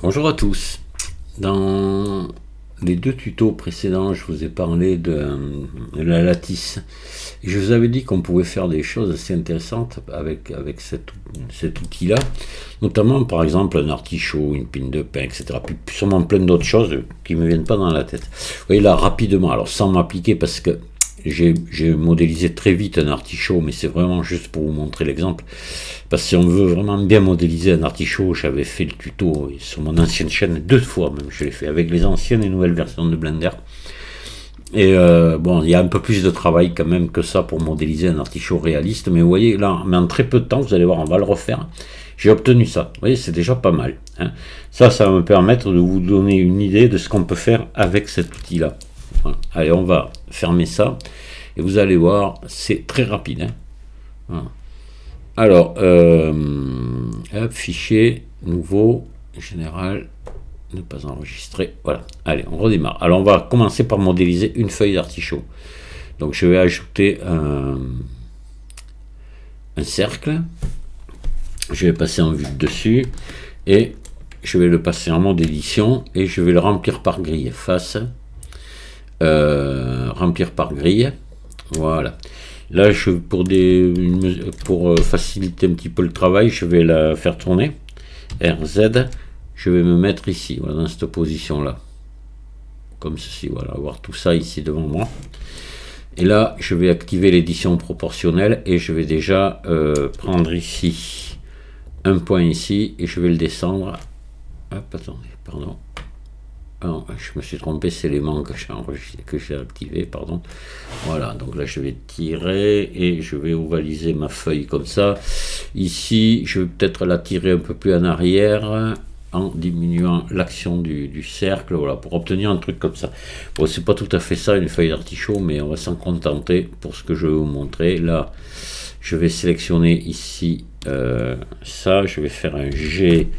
Bonjour à tous. Dans les deux tutos précédents, je vous ai parlé de la lattice. Et je vous avais dit qu'on pouvait faire des choses assez intéressantes avec cet outil-là. Notamment, par exemple, un artichaut, une pine de pain, etc. Puis sûrement plein d'autres choses qui ne me viennent pas dans la tête. Vous voyez là, rapidement, alors sans m'appliquer parce que j'ai modélisé très vite un artichaut, mais c'est vraiment juste pour vous montrer l'exemple. Parce que si on veut vraiment bien modéliser un artichaut, j'avais fait le tuto sur mon ancienne chaîne, 2 fois même, je l'ai fait avec les anciennes et nouvelles versions de Blender. Et bon, il y a un peu plus de travail quand même que ça pour modéliser un artichaut réaliste, mais vous voyez là, mais en très peu de temps, vous allez voir, on va le refaire. J'ai obtenu ça, vous voyez, c'est déjà pas mal. Hein. Ça va me permettre de vous donner une idée de ce qu'on peut faire avec cet outil-là. Voilà. Allez, on va fermer ça, et vous allez voir, c'est très rapide. Hein. Voilà. Alors, hop, fichier, nouveau, général, ne pas enregistrer, voilà, allez, on redémarre. Alors, on va commencer par modéliser une feuille d'artichaut. Donc, je vais ajouter un cercle, je vais passer en vue de dessus, et je vais le passer en mode édition, et je vais le remplir par grille, face, remplir par grille, voilà. Là, pour faciliter un petit peu le travail, je vais la faire tourner. RZ, je vais me mettre ici, voilà, dans cette position-là. Comme ceci, voilà, avoir tout ça ici devant moi. Et là, je vais activer l'édition proportionnelle et je vais déjà prendre ici un point ici et je vais le descendre. Hop, attendez, pardon. Non, je me suis trompé, c'est l'élément que j'ai activé, pardon. Voilà, donc là je vais tirer et je vais ovaliser ma feuille comme ça. Ici, je vais peut-être la tirer un peu plus en arrière en diminuant l'action du cercle, voilà, pour obtenir un truc comme ça. Bon, c'est pas tout à fait ça une feuille d'artichaut, mais on va s'en contenter pour ce que je vais vous montrer. Là, je vais sélectionner ici ça, je vais faire un G,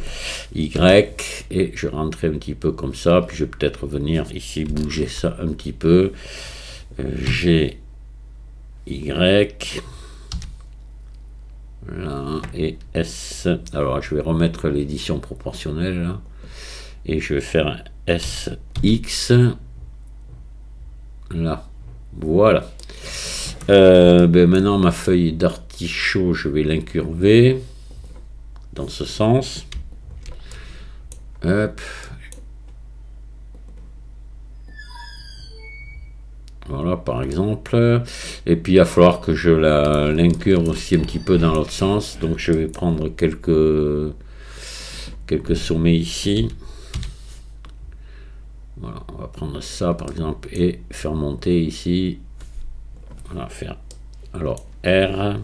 Y et je rentre un petit peu comme ça, puis je vais peut-être venir ici bouger ça un petit peu, G, Y, là, et S. Alors je vais remettre l'édition proportionnelle là, et je vais faire un S, X, là, voilà. Maintenant ma feuille d'artichaut, je vais l'incurver dans ce sens. Hop. Voilà, par exemple. Et puis il va falloir que je l'incurve aussi un petit peu dans l'autre sens. Donc je vais prendre quelques sommets ici. Voilà, on va prendre ça par exemple et faire monter ici. On va faire alors R.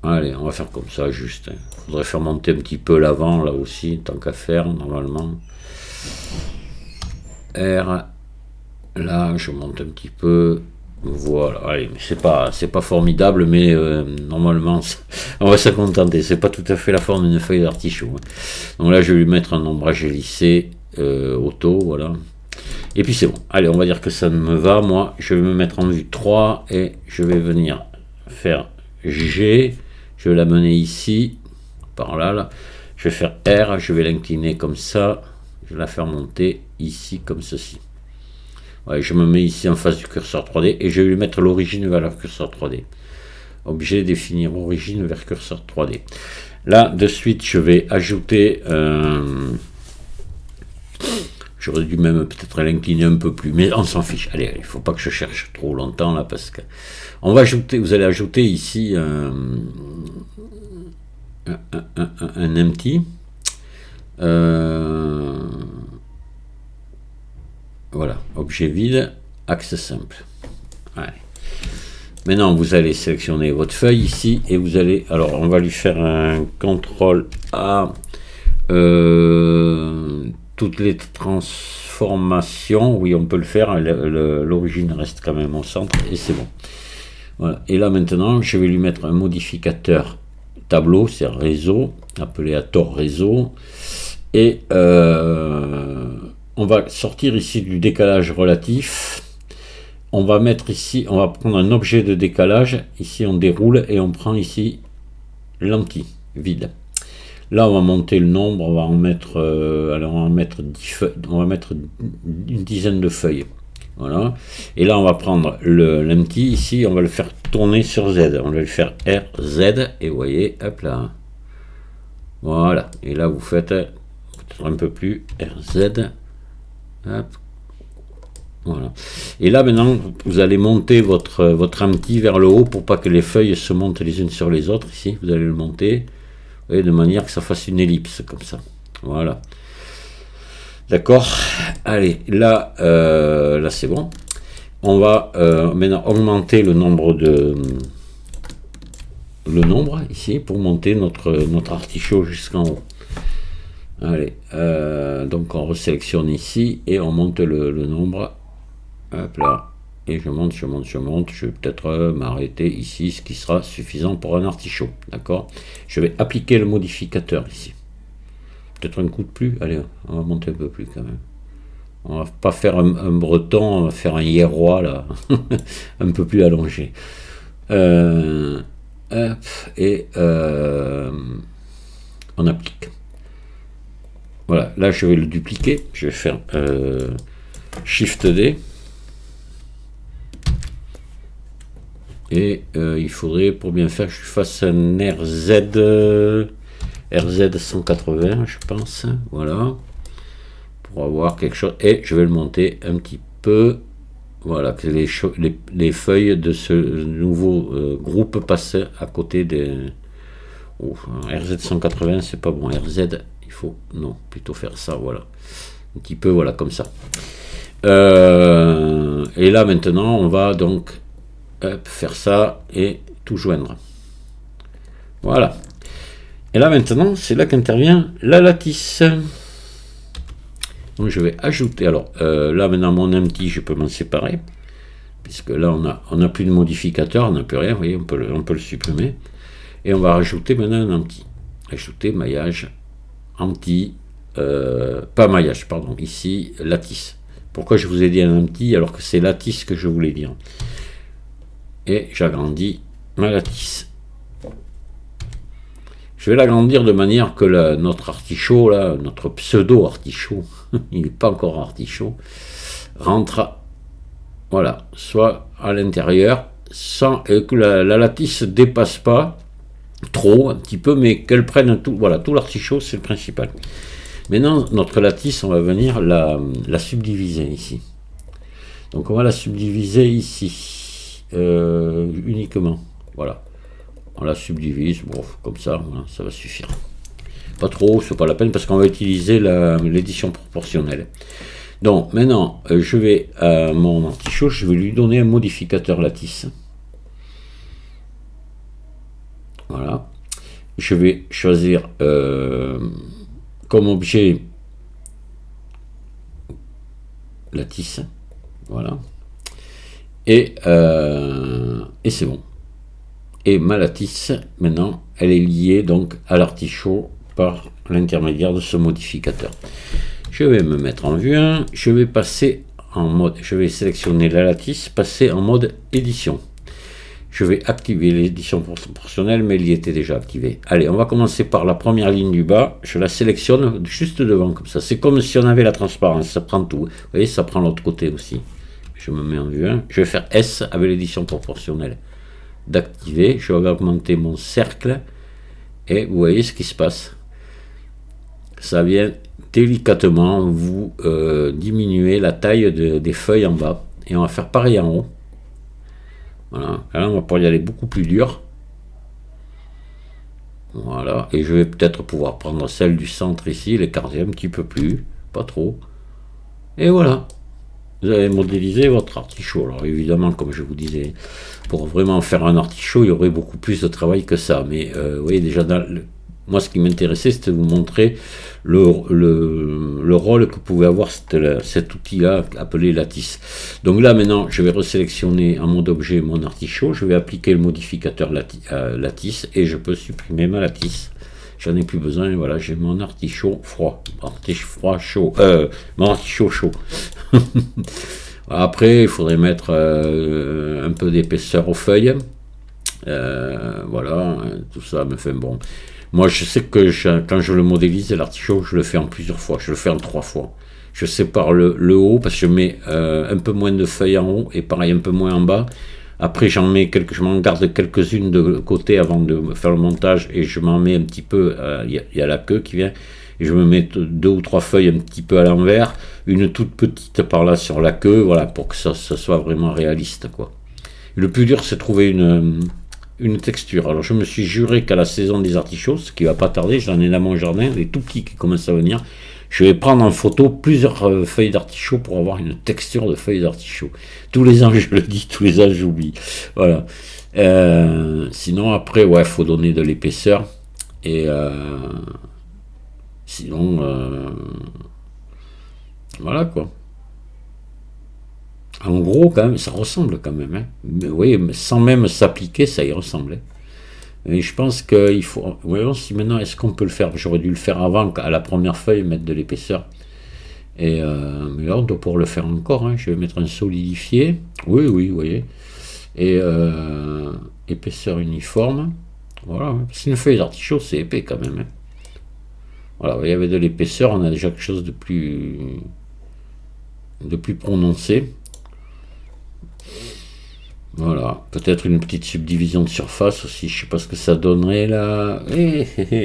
Allez, on va faire comme ça juste. Il faudrait faire monter un petit peu l'avant là aussi, tant qu'à faire normalement. R. Là, je monte un petit peu. Voilà, allez, c'est pas formidable, mais normalement, on va s'en contenter. C'est pas tout à fait la forme d'une feuille d'artichaut. Hein. Donc là, je vais lui mettre un ombrage lissé auto, voilà. Et puis c'est bon. Allez, on va dire que ça me va. Moi, je vais me mettre en vue 3 et je vais venir faire G. Je vais l'amener ici, par là, là. Je vais faire R. Je vais l'incliner comme ça. Je vais la faire monter ici, comme ceci. Ouais, je me mets ici en face du curseur 3D et je vais lui mettre l'origine vers le curseur 3D. Objet définir origine vers curseur 3D. Là, de suite, je vais ajouter... J'aurais dû même peut-être l'incliner un peu plus, mais on s'en fiche. Allez, il ne faut pas que je cherche trop longtemps là, parce que on va ajouter. Vous allez ajouter ici un empty. Voilà, objet vide, axe simple. Allez. Maintenant, vous allez sélectionner votre feuille ici et vous allez. Alors, on va lui faire un CTRL A. Toutes les transformations, oui, on peut le faire, l'origine reste quand même au centre et c'est bon. Voilà. Et là maintenant, je vais lui mettre un modificateur tableau, c'est réseau, appelé à tort réseau, et on va sortir ici du décalage relatif. On va mettre ici, on va prendre un objet de décalage, ici on déroule et on prend ici l'anti vide. Là, on va monter le nombre, on va en mettre, alors on va mettre 10 feuilles, on va mettre une dizaine de feuilles. Voilà. Et là, on va prendre l'empty ici, on va le faire tourner sur Z. On va le faire RZ, et vous voyez, hop là. Voilà. Et là, vous faites peut-être un peu plus RZ. Hop. Voilà. Et là, maintenant, vous allez monter votre empty vers le haut pour pas que les feuilles se montent les unes sur les autres. Ici, vous allez le monter. Et de manière que ça fasse une ellipse comme ça. Voilà. D'accord. Allez, là, là c'est bon. On va maintenant augmenter le nombre ici pour monter notre artichaut jusqu'en haut. Allez, donc on resélectionne ici et on monte le nombre. Hop là. Et je monte, je monte, je monte. Je vais peut-être m'arrêter ici, ce qui sera suffisant pour un artichaut. D'accord. Je vais appliquer le modificateur ici. Peut-être un coup de plus. Allez, on va monter un peu plus quand même. On va pas faire un breton, on va faire un hiérois là. Un peu plus allongé. Hop, et on applique. Voilà, là je vais le dupliquer. Je vais faire Shift D. Et il faudrait, pour bien faire, que je fasse un RZ 180, je pense. Voilà. Pour avoir quelque chose. Et je vais le monter un petit peu. Voilà, que les feuilles de ce nouveau groupe passent à côté des... Oh, RZ 180, c'est pas bon. RZ, il faut... Non, plutôt faire ça, voilà. Un petit peu, voilà, comme ça. Et là, maintenant, on va donc... Hop, faire ça et tout joindre. Voilà. Et là maintenant, c'est là qu'intervient la lattice. Donc je vais ajouter. Alors là maintenant mon empty, je peux m'en séparer puisque là on a plus de modificateur, on n'a plus rien. Vous voyez, on peut le supprimer et on va rajouter maintenant un empty. Ajouter maillage empty, pas maillage, pardon. Ici lattice. Pourquoi je vous ai dit un empty alors que c'est lattice que je voulais dire? Et j'agrandis ma lattice. Je vais l'agrandir de manière que notre artichaut, là, notre pseudo-artichaut, il n'est pas encore artichaut, rentre, voilà, soit à l'intérieur, sans que la lattice ne dépasse pas trop, un petit peu, mais qu'elle prenne tout, voilà, tout l'artichaut, c'est le principal. Maintenant, notre lattice, on va venir la subdiviser ici. Donc on va la subdiviser ici. Uniquement, voilà, on la subdivise, bon, comme ça, voilà, ça va suffire, pas trop, c'est pas la peine parce qu'on va utiliser l'édition proportionnelle. Donc maintenant je vais à mon artichaut, je vais lui donner un modificateur lattice, voilà, je vais choisir comme objet lattice, voilà. Et c'est bon. Et ma lattice, maintenant, elle est liée donc à l'artichaut par l'intermédiaire de ce modificateur. Je vais me mettre en vue 1, je vais passer en mode, je vais sélectionner la lattice, passer en mode édition. Je vais activer l'édition proportionnelle, mais il y était déjà activé. Allez, on va commencer par la première ligne du bas, je la sélectionne juste devant, comme ça. C'est comme si on avait la transparence, ça prend tout. Vous voyez, ça prend l'autre côté aussi. Je me mets en vue 1, je vais faire S avec l'édition proportionnelle. D'activer, je vais augmenter mon cercle et vous voyez ce qui se passe. Ça vient délicatement vous diminuer la taille des feuilles en bas. Et on va faire pareil en haut. Voilà, là on va pouvoir y aller beaucoup plus dur. Voilà, et je vais peut-être pouvoir prendre celle du centre ici, l'écarter un petit peu plus, pas trop. Et voilà. Vous allez modéliser votre artichaut. Alors évidemment, comme je vous disais, pour vraiment faire un artichaut, il y aurait beaucoup plus de travail que ça. Mais vous voyez déjà, moi ce qui m'intéressait, c'était de vous montrer le rôle que pouvait avoir cet outil-là appelé lattice. Donc là maintenant, je vais resélectionner en mode objet mon artichaut. Je vais appliquer le modificateur lattice et je peux supprimer ma lattice. J'en ai plus besoin, voilà, j'ai mon artichaut froid. Mon artichaut chaud. Après, il faudrait mettre un peu d'épaisseur aux feuilles. Voilà, tout ça me fait bon. Moi, je sais que quand je le modélise, l'artichaut, je le fais en plusieurs fois. Je le fais en 3 fois. Je sépare le haut parce que je mets un peu moins de feuilles en haut et pareil un peu moins en bas. Après, je m'en garde quelques-unes de côté avant de faire le montage et je m'en mets un petit peu. Il y a la queue qui vient et je me mets 2 ou 3 feuilles un petit peu à l'envers, une toute petite par là sur la queue, voilà, pour que ça soit vraiment réaliste, quoi. Le plus dur, c'est trouver une texture. Alors, je me suis juré qu'à la saison des artichauts, ce qui va pas tarder, j'en ai dans mon jardin, les tout petits qui commencent à venir, je vais prendre en photo plusieurs feuilles d'artichaut pour avoir une texture de feuilles d'artichaut. Tous les ans, je le dis, tous les ans, j'oublie. Voilà. Sinon, après, ouais, faut donner de l'épaisseur. Et sinon, voilà quoi. En gros, quand même, ça ressemble quand même. Hein. Mais, oui, sans même s'appliquer, ça y ressemblait. Et je pense qu'il faut. Voyons si maintenant, est-ce qu'on peut le faire. J'aurais dû le faire avant, à la première feuille, mettre de l'épaisseur. Mais là, on doit pouvoir le faire encore. Hein. Je vais mettre un solidifié. Oui, oui, vous voyez. Et épaisseur uniforme. Voilà. C'est une feuille d'artichaut, c'est épais quand même. Hein. Voilà, il y avait de l'épaisseur, on a déjà quelque chose de plus prononcé. Voilà, peut-être une petite subdivision de surface aussi, je sais pas ce que ça donnerait là.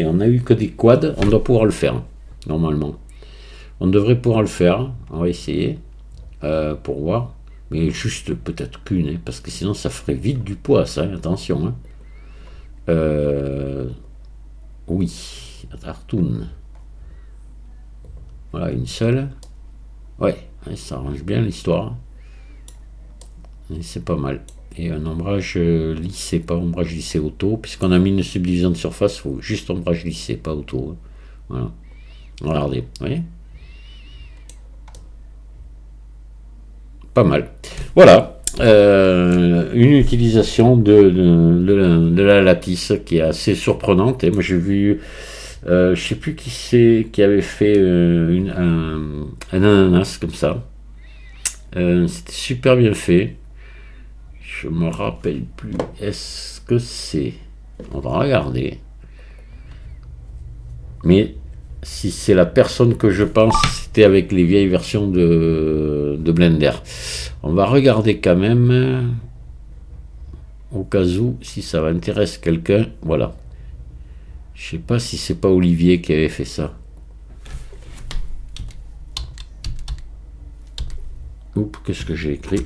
On a eu que des quads, on doit pouvoir le faire, normalement. On devrait pouvoir le faire, on va essayer, pour voir. Mais juste peut-être qu'une, hein, parce que sinon ça ferait vite du poids, ça, hein, attention. Hein. Oui, la tartoune. Voilà, une seule. Ouais, ça arrange bien l'histoire. C'est pas mal. Et un ombrage lissé, pas ombrage lissé auto, puisqu'on a mis une subdivision de surface, il faut juste ombrage lissé, pas auto. Hein. Voilà. Regardez, vous voyez. Pas mal. Voilà. Une utilisation de la lattice qui est assez surprenante. Et moi j'ai vu, je sais plus qui c'est qui avait fait un ananas comme ça. C'était super bien fait. Je me rappelle plus. Est-ce que c'est. On va regarder. Mais si c'est la personne que je pense, c'était avec les vieilles versions de Blender. On va regarder quand même. Au cas où, si ça intéresse quelqu'un. Voilà. Je sais pas si c'est pas Olivier qui avait fait ça. Oups, qu'est-ce que j'ai écrit?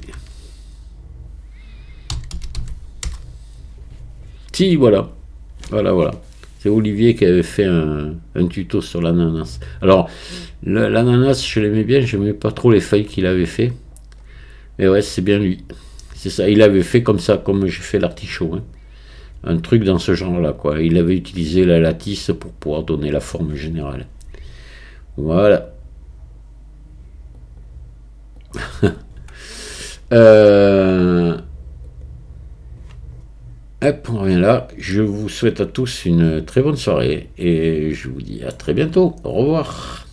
Si, voilà. Voilà, voilà. C'est Olivier qui avait fait un tuto sur l'ananas. Alors, l'ananas, je l'aimais bien, je n'aimais pas trop les feuilles qu'il avait fait. Mais ouais, c'est bien lui. C'est ça, il avait fait comme ça, comme j'ai fait l'artichaut. Hein. Un truc dans ce genre-là, quoi. Il avait utilisé la lattice pour pouvoir donner la forme générale. Voilà. Hop, on revient là. Je vous souhaite à tous une très bonne soirée et je vous dis à très bientôt. Au revoir.